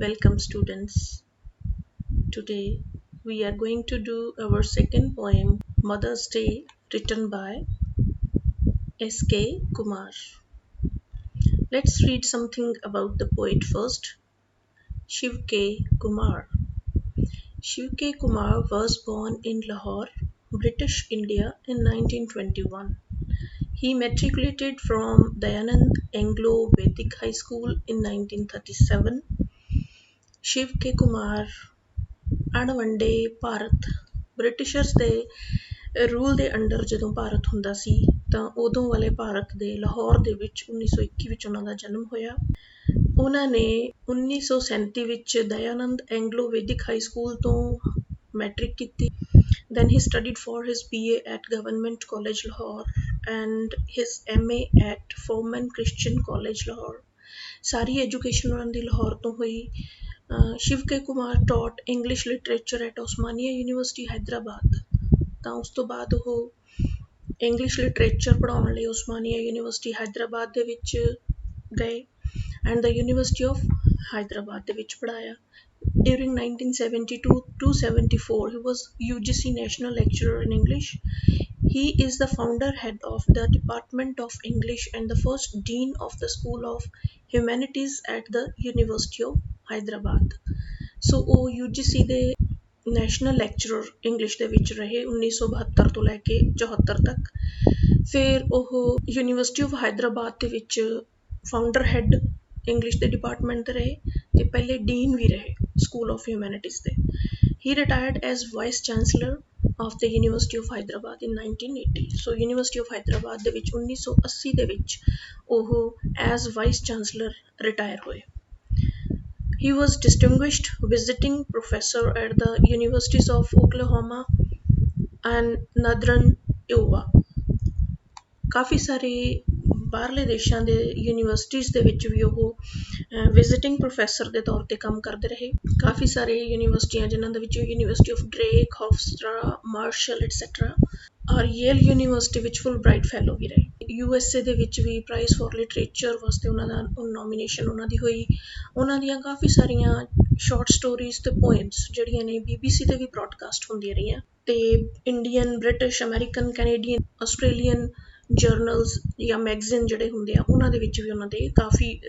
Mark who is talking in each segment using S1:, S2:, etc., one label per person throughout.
S1: Welcome, students. Today we are going to do our second poem, Mother's Day, written by S.K. Kumar. Let's read something about the poet first. Shiv K. Kumar. Shiv K. Kumar was born in Lahore, British India in 1921. He matriculated from Dayanand Anglo-Vedic High School in 1937. Shiv K. Kumar ਅਣਵੰਡੇ Bharat Britishers ਦੇ rule ਦੇ under ਜਦੋਂ ਭਾਰਤ ਹੁੰਦਾ ਸੀ ਤਾਂ ਉਦੋਂ ਵਾਲੇ ਭਾਰਤ ਦੇ ਲਾਹੌਰ ਦੇ ਵਿੱਚ 1921 ਵਿੱਚ ਉਹਨਾਂ ਦਾ ਜਨਮ ਹੋਇਆ। ਉਹਨਾਂ ਨੇ 1937 ਵਿੱਚ ਦਇਆਨੰਦ ਐਂਗਲੋ ਵੈਦਿਕ ਹਾਈ ਸਕੂਲ ਤੋਂ ਮੈਟ੍ਰਿਕ ਕੀਤੀ। Then he studied for his BA at Government College Lahore and his MA at Foreman Christian College Lahore. Sorry education ਉਹਨਾਂ ਦੀ ਲਾਹੌਰ ਤੋਂ ਹੋਈ। Shiv K. Kumar taught English literature at Osmania University, Hyderabad. ਤਾਂ ਉਸ ਤੋਂ ਬਾਅਦ ਉਹ English literature ਪੜ੍ਹਾਉਣ ਲਈ ਉਸਮਾਨੀਆ ਯੂਨੀਵਰਸਿਟੀ ਹੈਦਰਾਬਾਦ ਦੇ ਵਿੱਚ ਗਏ and the university of Hyderabad ਦੇ ਵਿੱਚ ਪੜ੍ਹਾਇਆ। During 1972 to 74, he was UGC National Lecturer in English. He is the founder head of the Department of English and the first Dean of the School of Humanities at the University of Hyderabad. So ਉਹ UGC ਦੇ national lecturer English ਦੇ ਵਿੱਚ ਰਹੇ 1972 ਤੋਂ ਲੈ ਕੇ 74 ਤੱਕ। ਫਿਰ ਉਹ ਯੂਨੀਵਰਸਿਟੀ ਆਫ ਹੈਦਰਾਬਾਦ ਦੇ ਵਿੱਚ ਫਾਊਂਡਰ ਹੈੱਡ ਇੰਗਲਿਸ਼ ਦੇ ਡਿਪਾਰਟਮੈਂਟ ਦੇ ਰਹੇ ਅਤੇ ਪਹਿਲੇ ਡੀਨ ਵੀ ਰਹੇ ਸਕੂਲ ਆਫ ਹਿਊਮੈਨਿਟੀਜ਼ ਦੇ। He retired as vice chancellor of the university of Hyderabad in 1980। So university of Hyderabad ਦੇ ਵਿੱਚ 1980 ਦੇ ਵਿੱਚ ਉਹ ਐਜ਼ ਵਾਈਸ ਚਾਂਸਲਰ ਰਿਟਾਇਰ ਹੋਏ। He was distinguished visiting professor at the universities of Oklahoma and Northern Iowa. ਕਾਫੀ ਸਾਰੇ ਬਾਹਰਲੇ ਦੇਸ਼ਾਂ ਦੇ ਯੂਨੀਵਰਸਿਟੀਜ਼ ਦੇ ਵਿੱਚ ਵੀ ਉਹ ਵਿਜ਼ਿਟਿੰਗ ਪ੍ਰੋਫੈਸਰ ਦੇ ਤੌਰ 'ਤੇ ਕੰਮ ਕਰਦੇ ਰਹੇ। ਕਾਫੀ ਸਾਰੇ ਯੂਨੀਵਰਸਿਟੀਆਂ ਜਿਨ੍ਹਾਂ ਦੇ ਵਿੱਚ university of Drake, Hofstra, Marshall etcetera ਔਰ ਯੇਲ ਯੂਨੀਵਰਸਿਟੀ ਵਿੱਚ ਫੁੱਲ ਬ੍ਰਾਈਟ ਫੈਲੋ ਵੀ ਰਹੇ। USA ਦੇ ਵਿੱਚ ਵੀ ਪ੍ਰਾਈਜ਼ ਫॉर ਲਿਟਰੇਚਰ ਵਾਸਤੇ ਉਹਨਾਂ ਦਾ ਨੋਮੀਨੇਸ਼ਨ ਉਹਨਾਂ ਦੀ ਹੋਈ। ਉਹਨਾਂ ਦੀਆਂ ਕਾਫੀ ਸਾਰੀਆਂ ਸ਼ਾਰਟ ਸਟੋਰੀਜ਼ ਅਤੇ ਪੋਇਮਸ ਜਿਹੜੀਆਂ ਨੇ BBC 'ਤੇ ਵੀ ਬ੍ਰੌਡਕਾਸਟ ਹੁੰਦੀਆਂ ਰਹੀਆਂ ਅਤੇ Indian, British, American, Canadian, Australian journals ਜਾਂ ਮੈਗਜ਼ੀਨ ਜਿਹੜੇ ਹੁੰਦੇ ਆ ਉਹਨਾਂ ਦੇ ਵਿੱਚ ਵੀ ਉਹਨਾਂ ਦੇ ਕਾਫੀ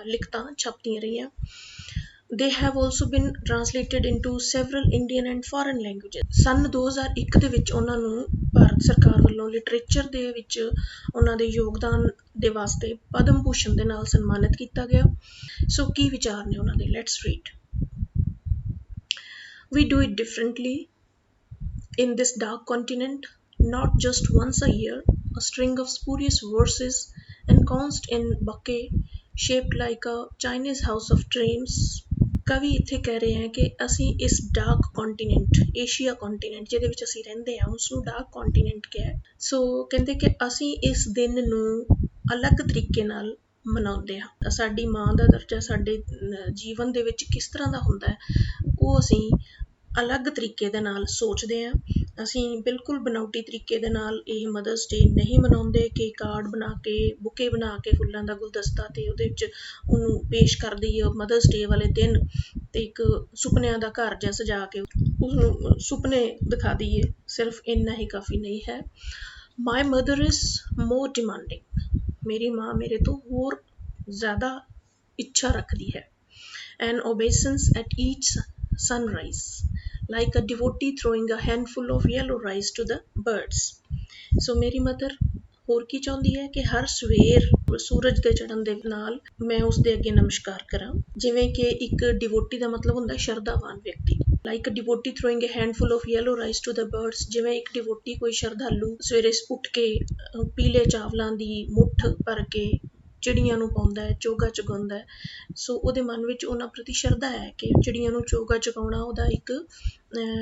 S1: ਲਿਖਤਾਂ ਛਪਦੀਆਂ ਰਹੀਆਂ। They have also been translated into several Indian and foreign languages. ਸੰਨ 2001 ਦੇ ਵਿੱਚ ਉਹਨਾਂ ਨੂੰ ਭਾਰਤ ਸਰਕਾਰ ਵੱਲੋਂ ਲਿਟਰੇਚਰ ਦੇ ਵਿੱਚ ਉਹਨਾਂ ਦੇ ਯੋਗਦਾਨ ਦੇ ਵਾਸਤੇ ਪਦਮ ਭੂਸ਼ਣ ਦੇ ਨਾਲ ਸਨਮਾਨਿਤ ਕੀਤਾ ਗਿਆ। ਸੋ ਕੀ ਵਿਚਾਰ ਨੇ ਉਹਨਾਂ ਦੇ? Let's read. We do it differently in this dark continent, not just once a year, a string of spurious verses ensconced in bouquet shaped like a Chinese house of dreams. ਕਵੀ ਇੱਥੇ ਕਹਿ ਰਹੇ ਹੈ ਕਿ ਅਸੀਂ ਇਸ ਡਾਰਕ ਕੌਂਟੀਨੈਂਟ, ਏਸ਼ੀਆ ਕੌਂਟੀਨੈਂਟ ਜਿਹਦੇ ਵਿੱਚ ਅਸੀਂ ਰਹਿੰਦੇ ਹਾਂ ਉਸਨੂੰ ਡਾਰਕ ਕੌਂਟੀਨੈਂਟ ਕਿਹਾ। ਸੋ ਕਹਿੰਦੇ ਕਿ ਅਸੀਂ ਇਸ ਦਿਨ ਨੂੰ ਅਲੱਗ ਤਰੀਕੇ ਨਾਲ ਮਨਾਉਂਦੇ ਹਾਂ। ਸਾਡੀ ਮਾਂ ਦਾ ਦਰਜਾ ਸਾਡੇ ਜੀਵਨ ਦੇ ਵਿੱਚ ਕਿਸ ਤਰ੍ਹਾਂ ਦਾ ਹੁੰਦਾ ਹੈ ਉਹ ਅਸੀਂ ਅਲੱਗ ਤਰੀਕੇ ਦੇ ਨਾਲ ਸੋਚਦੇ ਹਾਂ। ਅਸੀਂ ਬਿਲਕੁਲ ਬਨਾਵਟੀ ਤਰੀਕੇ ਦੇ ਨਾਲ ਇਹ ਮਦਰਸ ਡੇ ਨਹੀਂ ਮਨਾਉਂਦੇ ਕਿ ਕਾਰਡ ਬਣਾ ਕੇ, ਬੁਕੇ ਬਣਾ ਕੇ, ਫੁੱਲਾਂ ਦਾ ਗੁਲਦਸਤਾ ਅਤੇ ਉਹਦੇ ਵਿੱਚ ਉਹਨੂੰ ਪੇਸ਼ ਕਰ ਦਈਏ ਮਦਰਸ ਡੇ ਵਾਲੇ ਦਿਨ ਅਤੇ ਇੱਕ ਸੁਪਨਿਆਂ ਦਾ ਘਰ ਜਿਹਾ ਸਜਾ ਕੇ ਉਸਨੂੰ ਸੁਪਨੇ ਦਿਖਾ ਦਈਏ। ਸਿਰਫ ਇੰਨਾ ਹੀ ਕਾਫੀ ਨਹੀਂ ਹੈ। My mother is more demanding. ਮੇਰੀ ਮਾਂ ਮੇਰੇ ਤੋਂ ਹੋਰ ਜ਼ਿਆਦਾ ਇੱਛਾ ਰੱਖਦੀ ਹੈ। ਐਨ ਓਬੇਸੈਂਸ at ਈਚ sunrise, like a devotee throwing a handful of yellow rice to the birds. So ਮੇਰੀ ਮਦਰ ਹੋਰ ਕੀ ਚਾਹੁੰਦੀ ਹੈ ਕਿ ਹਰ ਸਵੇਰ ਸੂਰਜ ਦੇ ਚੜ੍ਹਨ ਦੇ ਨਾਲ ਮੈਂ ਉਸਦੇ ਅੱਗੇ ਨਮਸਕਾਰ ਕਰਾਂ। ਜਿਵੇਂ ਕਿ ਇੱਕ ਡਿਵੋਟੀ ਦਾ ਮਤਲਬ ਹੁੰਦਾ ਸ਼ਰਧਾਵਾਨ ਵਿਅਕਤੀ। Like a devotee throwing a handful of yellow rice to the birds. ਜਿਵੇਂ ਇੱਕ ਡਿਵੋਟੀ ਕੋਈ ਸ਼ਰਧਾਲੂ ਸਵੇਰੇ ਉੱਠ ਕੇ ਪੀਲੇ ਚਾਵਲਾਂ ਦੀ ਮੁੱਠ ਭਰ ਕੇ ਚਿੜੀਆਂ ਨੂੰ ਪਾਉਂਦਾ ਹੈ, ਚੋਗਾ ਚਗਾਉਂਦਾ ਹੈ। ਸੋ ਉਹਦੇ ਮਨ ਵਿੱਚ ਉਹਨਾਂ ਪ੍ਰਤੀ ਸ਼ਰਧਾ ਹੈ ਕਿ ਚਿੜੀਆਂ ਨੂੰ ਚੋਗਾ ਚਗਾਉਣਾ ਉਹਦਾ ਇੱਕ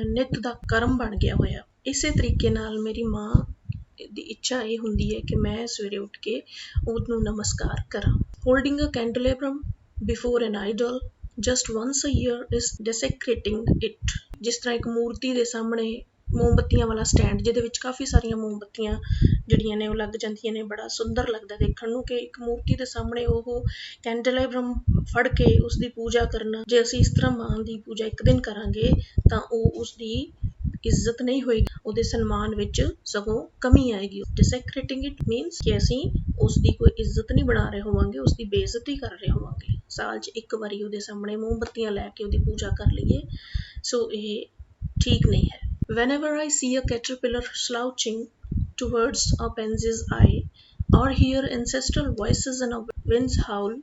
S1: ਨਿੱਤ ਦਾ ਕਰਮ ਬਣ ਗਿਆ ਹੋਇਆ। ਇਸੇ ਤਰੀਕੇ ਨਾਲ ਮੇਰੀ ਮਾਂ ਦੀ ਇੱਛਾ ਇਹ ਹੁੰਦੀ ਹੈ ਕਿ ਮੈਂ ਸਵੇਰੇ ਉੱਠ ਕੇ ਉਹਨੂੰ ਨਮਸਕਾਰ ਕਰਾਂ। Holding a candelabrum before an idol just once a year is desecrating it. ਜਿਸ ਤਰ੍ਹਾਂ ਇੱਕ ਮੂਰਤੀ ਦੇ ਸਾਹਮਣੇ ਮੋਮਬੱਤੀਆਂ ਵਾਲਾ ਸਟੈਂਡ, ਜਿਹਦੇ ਵਿੱਚ ਕਾਫੀ ਸਾਰੀਆਂ ਮੋਮਬੱਤੀਆਂ ਜਿਹੜੀਆਂ ਨੇ ਉਹ ਲੱਗ ਜਾਂਦੀਆਂ ਨੇ। ਬੜਾ ਸੁੰਦਰ ਲੱਗਦਾ ਦੇਖਣ ਨੂੰ ਕਿ ਇੱਕ ਮੂਰਤੀ ਦੇ ਸਾਹਮਣੇ ਉਹ ਕੈਂਡਲੇਬਰਮ ਫੜ ਕੇ ਉਸਦੀ ਪੂਜਾ ਕਰਨਾ। ਜੇ ਅਸੀਂ ਇਸ ਤਰ੍ਹਾਂ ਮਾਂ ਦੀ ਪੂਜਾ ਇੱਕ ਦਿਨ ਕਰਾਂਗੇ ਤਾਂ ਉਹ ਉਸਦੀ ਇੱਜ਼ਤ ਨਹੀਂ ਹੋਏਗੀ, ਉਹਦੇ ਸਨਮਾਨ ਵਿੱਚ ਸਗੋਂ ਕਮੀ ਆਏਗੀ। ਡਿਸੈਕਰੇਟਿੰਗ ਇਟ ਮੀਨਸ ਕਿ ਅਸੀਂ ਉਸਦੀ ਕੋਈ ਇੱਜ਼ਤ ਨਹੀਂ ਬਣਾ ਰਹੇ ਹੋਵਾਂਗੇ, ਉਸਦੀ ਬੇਇੱਜ਼ਤੀ ਕਰ ਰਹੇ ਹੋਵਾਂਗੇ। ਸਾਲ 'ਚ ਇੱਕ ਵਾਰੀ ਉਹਦੇ ਸਾਹਮਣੇ ਮੋਮਬੱਤੀਆਂ ਲੈ ਕੇ ਉਹਦੀ ਪੂਜਾ ਕਰ ਲਈਏ, ਸੋ ਇਹ ਠੀਕ ਨਹੀਂ ਹੈ। Whenever I see a caterpillar slouching towards a pansy's eye, or hear ancestral voices in a wind's howl,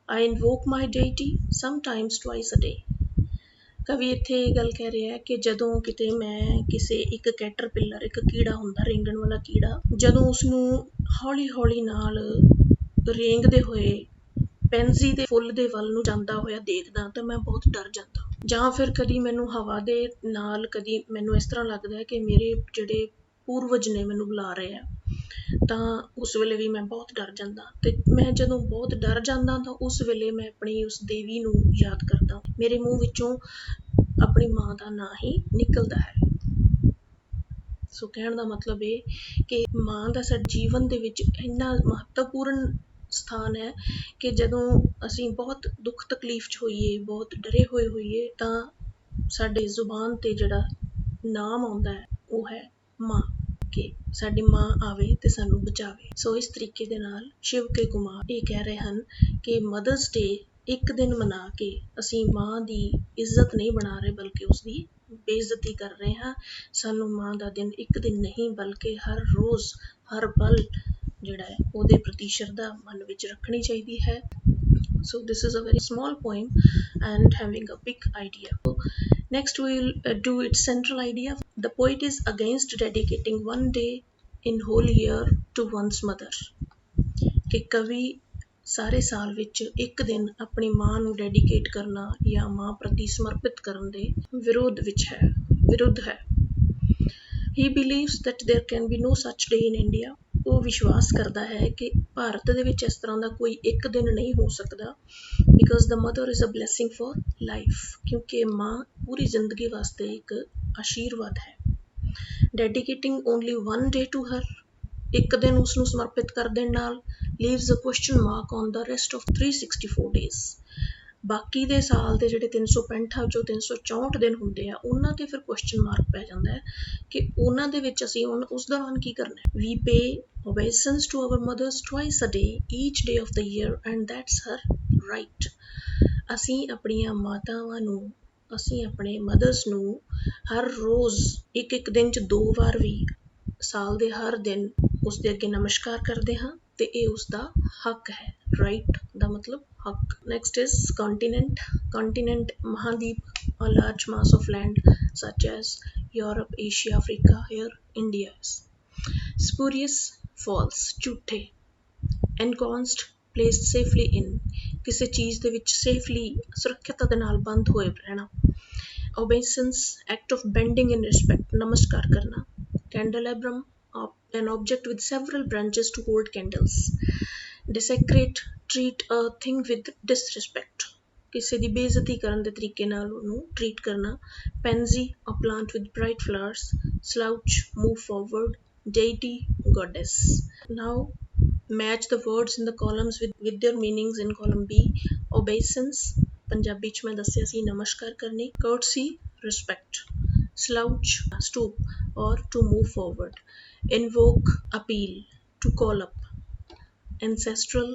S1: I invoke my deity sometimes twice a day. ਕਵੀ ਇੱਥੇ ਇਹ ਗੱਲ ਕਹਿ ਰਿਹਾ ਕਿ ਜਦੋਂ ਕਿਤੇ ਮੈਂ ਕਿਸੇ ਇੱਕ ਕੈਟਰਪਿਲਰ, ਇੱਕ ਕੀੜਾ ਹੁੰਦਾ ਰੇਂਗਣ ਵਾਲਾ ਕੀੜਾ, ਜਦੋਂ ਉਸਨੂੰ ਹੌਲੀ ਹੌਲੀ ਨਾਲ ਰੇਂਗਦੇ ਹੋਏ ਪੈਨਜ਼ੀ ਦੇ ਫੁੱਲ ਦੇ ਵੱਲ ਨੂੰ ਜਾਂਦਾ ਹੋਇਆ ਦੇਖਦਾ ਤਾਂ ਮੈਂ ਬਹੁਤ ਡਰ ਜਾਂਦਾ। ਜਾਂ ਫਿਰ ਕਦੀ ਮੈਨੂੰ ਹਵਾ ਦੇ ਨਾਲ, ਕਦੀ ਮੈਨੂੰ ਇਸ ਤਰ੍ਹਾਂ ਲੱਗਦਾ ਹੈ ਕਿ ਮੇਰੇ ਜਿਹੜੇ ਪੂਰਵਜ ਨੇ ਮੈਨੂੰ ਬੁਲਾ ਰਹੇ ਆ, ਤਾਂ ਉਸ ਵੇਲੇ ਵੀ ਮੈਂ ਬਹੁਤ ਡਰ ਜਾਂਦਾ। ਤੇ ਮੈਂ ਜਦੋਂ ਬਹੁਤ ਡਰ ਜਾਂਦਾ ਤਾਂ ਉਸ ਵੇਲੇ ਮੈਂ ਆਪਣੀ ਉਸ ਦੇਵੀ ਨੂੰ ਯਾਦ ਕਰਦਾ। ਮੇਰੇ ਮੂੰਹ ਵਿੱਚੋਂ ਆਪਣੀ ਮਾਂ ਦਾ ਨਾਂ ਹੀ ਨਿਕਲਦਾ ਹੈ। ਸੋ ਕਹਿਣ ਦਾ ਮਤਲਬ ਇਹ ਕਿ ਮਾਂ ਦਾ ਸਾਡੇ ਜੀਵਨ ਦੇ ਵਿੱਚ ਇੰਨਾ ਮਹੱਤਵਪੂਰਨ ਸਥਾਨ ਹੈ ਕਿ ਜਦੋਂ ਅਸੀਂ ਬਹੁਤ ਦੁੱਖ ਤਕਲੀਫ 'ਚ ਹੋਈਏ, ਬਹੁਤ ਡਰੇ ਹੋਏ ਹੋਈਏ, ਤਾਂ ਸਾਡੇ ਜ਼ੁਬਾਨ 'ਤੇ ਜਿਹੜਾ ਨਾਮ ਆਉਂਦਾ ਹੈ ਉਹ ਹੈ ਮਾਂ, ਕਿ ਸਾਡੀ ਮਾਂ ਆਵੇ ਤੇ ਸਾਨੂੰ ਬਚਾਵੇ। ਸੋ ਇਸ ਤਰੀਕੇ ਦੇ ਨਾਲ ਸ਼ਿਵ ਕੇ ਕੁਮਾਰ ਇਹ ਕਹਿ ਰਹੇ ਹਨ ਕਿ ਮਦਰਸ ਡੇ ਇੱਕ ਦਿਨ ਮਨਾ ਕੇ ਅਸੀਂ ਮਾਂ ਦੀ ਇੱਜ਼ਤ ਨਹੀਂ ਬਣਾ ਰਹੇ, ਬਲਕਿ ਉਸਦੀ ਬੇਇੱਜ਼ਤੀ ਕਰ ਰਹੇ ਹਾਂ। ਸਾਨੂੰ ਮਾਂ ਦਾ ਦਿਨ ਇੱਕ ਦਿਨ ਨਹੀਂ, ਬਲਕਿ ਹਰ ਰੋਜ਼, ਹਰ ਪਲ ਜਿਹੜਾ ਹੈ ਉਹਦੇ ਪ੍ਰਤੀ ਸ਼ਰਧਾ ਮਨ ਵਿੱਚ ਰੱਖਣੀ ਚਾਹੀਦੀ ਹੈ। So this is a very small poem and having a big idea. So next we will do its central idea. The poet is against dedicating one day in whole year to one's mother. ਕਿ ਕਵੀ ਸਾਰੇ ਸਾਲ ਵਿੱਚ ਇੱਕ ਦਿਨ ਆਪਣੀ ਮਾਂ ਨੂੰ ਡੈਡੀਕੇਟ ਕਰਨਾ ਜਾਂ ਮਾਂ ਪ੍ਰਤੀ ਸਮਰਪਿਤ ਕਰਨ ਦੇ ਵਿਰੁੱਧ ਹੈ। He believes that there can be no such day in India. ਉਹ ਵਿਸ਼ਵਾਸ ਕਰਦਾ ਹੈ ਕਿ ਭਾਰਤ ਦੇ ਵਿੱਚ ਇਸ ਤਰ੍ਹਾਂ ਦਾ ਕੋਈ ਇੱਕ ਦਿਨ ਨਹੀਂ ਹੋ ਸਕਦਾ, because the mother is a blessing for life. ਕਿਉਂਕਿ ਮਾਂ ਪੂਰੀ ਜ਼ਿੰਦਗੀ ਵਾਸਤੇ ਇੱਕ ਆਸ਼ੀਰਵਾਦ ਹੈ। Dedicating only one day to her, ਇੱਕ ਦਿਨ ਉਸਨੂੰ ਸਮਰਪਿਤ ਕਰ ਦੇਣ ਨਾਲ leaves a question mark on the rest of 364 days. ਬਾਕੀ ਦੇ ਸਾਲ ਦੇ ਜਿਹੜੇ 365 ਚੋਂ 364 ਦਿਨ ਹੁੰਦੇ ਆ, ਉਹਨਾਂ ਤੇ ਫਿਰ ਕੁਐਸਚਨ ਮਾਰਕ ਪੈ ਜਾਂਦਾ ਹੈ ਕਿ ਉਹਨਾਂ ਦੇ ਵਿੱਚ ਅਸੀਂ ਹੁਣ ਉਸ ਦੌਰਾਨ ਕੀ ਕਰਨਾ ਹੈ। We pay obeisance to our mothers twice a day, each day of the year, and that's her right. ਅਸੀਂ ਆਪਣੀਆਂ ਮਾਤਾਵਾਂ ਨੂੰ, ਅਸੀਂ ਆਪਣੇ ਮਦਰਸ ਨੂੰ ਹਰ ਰੋਜ਼ ਇੱਕ ਦਿਨ 'ਚ 2 ਵਾਰ ਵੀ ਸਾਲ ਦੇ ਹਰ ਦਿਨ ਉਸਦੇ ਅੱਗੇ ਨਮਸਕਾਰ ਕਰਦੇ ਹਾਂ ਤੇ ਇਹ ਉਸਦਾ ਹੱਕ ਹੈ। ਰਾਈਟ ਦਾ ਮਤਲਬ ਹੱਕ। Next is continent. Continent, Mahadeep, a large mass of land such as Europe, Asia, Africa. Here India is. Spurious, false, ਝੂਠੇ। Ensconced, placed safely in, ਕਿਸੇ ਚੀਜ਼ ਦੇ ਵਿੱਚ safely, ਸੁਰੱਖਿਅਤਾ ਦੇ ਨਾਲ ਬੰਦ ਹੋਏ ਰਹਿਣਾ। Obeisance, act of bending in respect, ਨਮਸਕਾਰ ਕਰਨਾ। Candelabrum, an object with several branches to hold candles. Desecrate, treat a thing with disrespect, ਕਿਸੇ ਦੀ ਬੇਇੱਜ਼ਤੀ ਕਰਨ ਦੇ ਤਰੀਕੇ ਨਾਲ ਉਹਨੂੰ ਟਰੀਟ ਕਰਨਾ। Pansy, a plant with bright flowers. Slouch, move forward. Deity, goddess. Now match the words in the columns with their meanings in column B. Obeisance, Punjabi 'ਚ ਮੈਂ ਦੱਸਿਆ ਸੀ ਨਮਸਕਾਰ ਕਰਨੀ। Courtesy, respect. Slouch, stoop or to move forward. Invoke, appeal, to call up. Ancestral,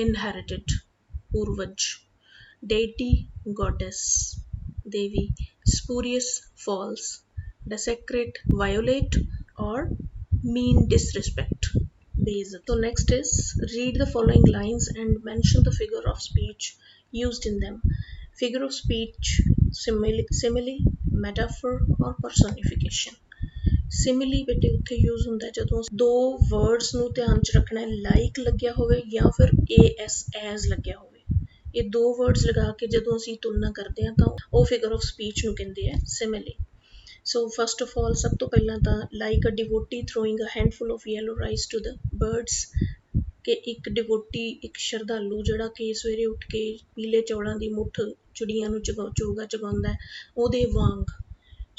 S1: inherited, purvaj. Deity, goddess, devi. Spurious, false. Desecrate, violate or mean disrespect, बेइज्जत. So next is read the following lines and mention the figure of speech used in them. Figure of speech, simile, metaphor or personification. Simile ਬੇਟੇ ਉੱਥੇ use ਹੁੰਦਾ ਜਦੋਂ ਦੋ words ਨੂੰ ਧਿਆਨ 'ਚ ਰੱਖਣਾ, ਲਾਈਕ ਲੱਗਿਆ ਹੋਵੇ ਜਾਂ ਫਿਰ as ਲੱਗਿਆ ਹੋਵੇ। ਇਹ ਦੋ ਵਰਡਸ ਲਗਾ ਕੇ ਜਦੋਂ ਅਸੀਂ ਤੁਲਨਾ ਕਰਦੇ ਹਾਂ ਤਾਂ ਉਹ ਫਿਗਰ ਆਫ ਸਪੀਚ ਨੂੰ ਕਹਿੰਦੇ ਆ simile. So first of all, ਸਭ ਤੋਂ ਪਹਿਲਾਂ ਤਾਂ like a devotee throwing a handful of yellow rice to the birds, ਕਿ ਇੱਕ ਡਿਵੋਟੀ, ਇੱਕ ਸ਼ਰਧਾਲੂ ਜਿਹੜਾ ਕਿ ਸਵੇਰੇ ਉੱਠ ਕੇ ਪੀਲੇ ਚੌਲਾਂ ਦੀ ਮੁੱਠ ਚਿੜੀਆਂ ਨੂੰ ਚੋਗਾ ਚਗਾਉਂਦਾ, ਉਹਦੇ ਵਾਂਗ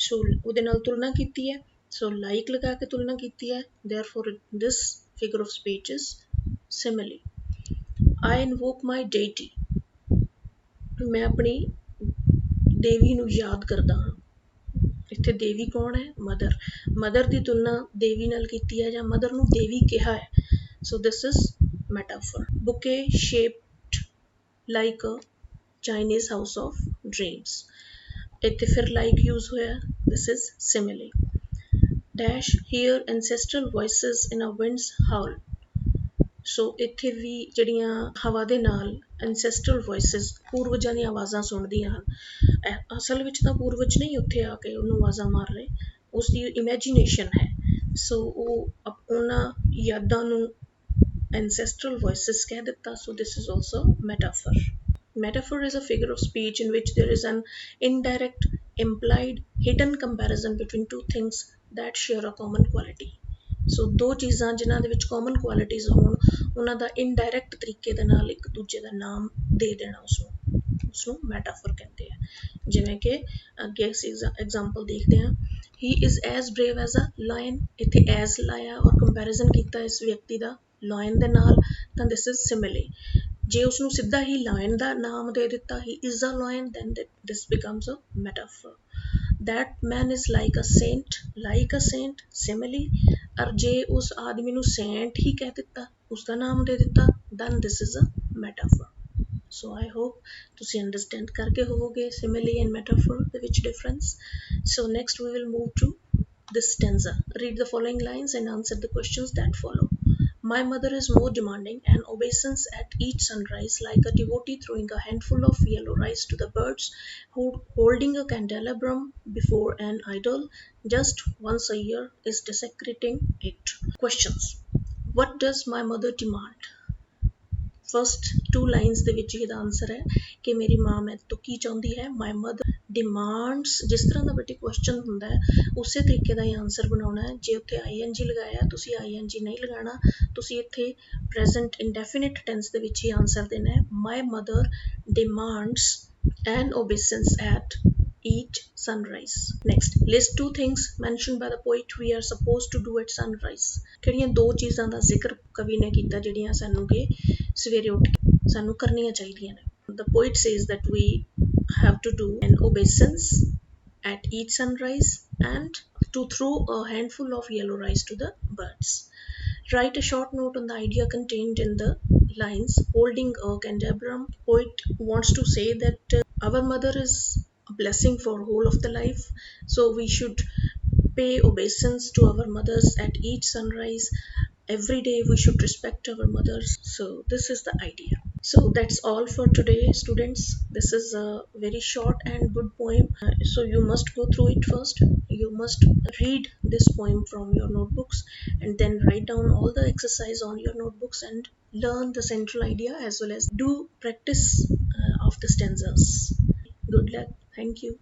S1: ਸੋ ਉਹਦੇ ਨਾਲ ਤੁਲਨਾ ਕੀਤੀ ਹੈ, ਸੋ ਲਾਈਕ ਲਗਾ ਕੇ ਤੁਲਨਾ ਕੀਤੀ ਹੈ, therefore this figure of speech is simile. I invoke my deity. ਮੈਂ ਆਪਣੀ ਦੇਵੀ ਨੂੰ ਯਾਦ ਕਰਦਾ ਹਾਂ। ਇੱਥੇ ਦੇਵੀ ਕੌਣ ਹੈ? ਮਦਰ। ਮਦਰ ਦੀ ਤੁਲਨਾ ਦੇਵੀ ਨਾਲ ਕੀਤੀ ਹੈ ਜਾਂ ਮਦਰ ਨੂੰ ਦੇਵੀ ਕਿਹਾ ਹੈ। So this is metaphor. Bouquet shaped like a Chinese house of dreams. ਇੱਥੇ ਫਿਰ ਲਾਈਕ ਯੂਜ਼ ਹੋਇਆ, this is simile. Dash here ancestral voices in a winds howl. So ਇੱਥੇ ਵੀ ਜਿਹੜੀਆਂ ਹਵਾ ਦੇ ਨਾਲ ਐਂਸੈਸਟਰਲ ਵੋਇਸਿਸ, ਪੂਰਵਜਾਂ ਦੀਆਂ ਆਵਾਜ਼ਾਂ ਸੁਣਦੀਆਂ ਹਨ। ਅਸਲ ਵਿੱਚ ਤਾਂ ਪੂਰਵਜ ਨਹੀਂ ਉੱਥੇ ਆ ਕੇ ਉਹਨੂੰ ਆਵਾਜ਼ਾਂ ਮਾਰ ਰਹੇ, ਉਸਦੀ ਇਮੈਜੀਨੇਸ਼ਨ ਹੈ। ਸੋ ਉਹ ਉਹਨਾਂ ਯਾਦਾਂ ਨੂੰ ancestral voices ਕਹਿ ਦਿੱਤਾ। So this is also metaphor. Metaphor is a figure of speech in which there is an indirect, implied, hidden comparison between two things that share a common quality. So ਦੋ ਚੀਜ਼ਾਂ ਜਿਨ੍ਹਾਂ ਦੇ ਵਿੱਚ common qualities ਹੋਣ, ਉਹਨਾਂ ਦਾ indirect ਤਰੀਕੇ ਦੇ ਨਾਲ ਇੱਕ ਦੂਜੇ ਦਾ ਨਾਮ ਦੇ ਦੇਣਾ ਉਸਨੂੰ metaphor ਕਹਿੰਦੇ ਆ। ਜਿਵੇਂ ਕਿ ਅੱਗੇ ਅਸੀਂ example ਦੇਖਦੇ ਹਾਂ, he is as brave as a lion। ਇੱਥੇ as ਲਾਇਆ ਔਰ comparison ਕੀਤਾ ਇਸ ਵਿਅਕਤੀ ਦਾ ਲਾਇਨ ਦੇ ਨਾਲ, ਤਾਂ ਦਿਸ ਇਜ਼ ਸਿਮਿਲੇ। ਜੇ ਉਸਨੂੰ ਸਿੱਧਾ ਹੀ ਲਾਇਨ ਦਾ ਨਾਮ ਦੇ ਦਿੱਤਾ, he is a lion, then this becomes a metaphor. That man is like a saint, simile. ਔਰ ਜੇ ਉਸ ਆਦਮੀ ਨੂੰ ਸੇਂਟ ਹੀ ਕਹਿ ਦਿੱਤਾ, ਉਸਦਾ ਨਾਮ ਦੇ ਦਿੱਤਾ, then this is a metaphor. So I hope ਤੁਸੀਂ ਅੰਡਰਸਟੈਂਡ ਕਰਕੇ ਹੋਵੋਗੇ simile and metaphor ਦੇ ਵਿੱਚ difference. So next we will move to this stanza. Read the following lines and answer the questions that follow. My mother is more demanding and obeisance at each sunrise, like a devotee throwing a handful of yellow rice to the birds, holding a candelabrum before an idol just once a year is desecrating it. Questions. What does my mother demand? First two lines ਦੇ ਵਿੱਚ ਇਹਦਾ answer ਹੈ ਕਿ ਮੇਰੀ ਮਾਂ ਮੇਰੇ ਤੋਂ ਕੀ ਚਾਹੁੰਦੀ ਹੈ। ਮਾਈ ਮਦਰ ਡਿਮਾਂਡਸ, ਜਿਸ ਤਰ੍ਹਾਂ ਦਾ ਬੇਟੇ ਕੁਐਸਚਨ ਹੁੰਦਾ ਹੈ ਉਸੇ ਤਰੀਕੇ ਦਾ ਹੀ ਆਨਸਰ ਬਣਾਉਣਾ ਹੈ। ਜੇ ਉੱਥੇ ING ਲਗਾਇਆ, ਤੁਸੀਂ ING ਨਹੀਂ ਲਗਾਉਣਾ, ਤੁਸੀਂ ਇੱਥੇ ਪ੍ਰੈਜ਼ੈਂਟ ਇੰਡੈਫੀਨਿਟ ਟੈਂਸ ਦੇ ਵਿੱਚ ਹੀ ਆਨਸਰ ਦੇਣਾ ਹੈ। My mother demands an obeisance at each sunrise. Next, list two things mentioned by the poet we are supposed to do at sunrise. ਕਿਹੜੀਆਂ ਦੋ ਚੀਜ਼ਾਂ ਦਾ ਜ਼ਿਕਰ ਕਵੀ ਨੇ ਕੀਤਾ ਜਿਹੜੀਆਂ ਸਾਨੂੰ ਕਿ ਸਵੇਰੇ ਉੱਠ ਕੇ ਸਾਨੂੰ ਕਰਨੀਆਂ ਚਾਹੀਦੀਆਂ ਨੇ। The poet says that we have to do an obeisance at each sunrise and to throw a handful of yellow rice to the birds. Write a short note on the idea contained in the lines holding a candelabrum. Poet wants to say that our mother is a blessing for whole of the life, so we should pay obeisance to our mothers at each sunrise. Every day we should respect our mothers. So this is the idea. So that's all for today, students. This is a very short and good poem. So you must go through it first. You must read this poem from your notebooks and then write down all the exercise on your notebooks and learn the central idea as well as do practice of the stanzas. Good luck. Thank you.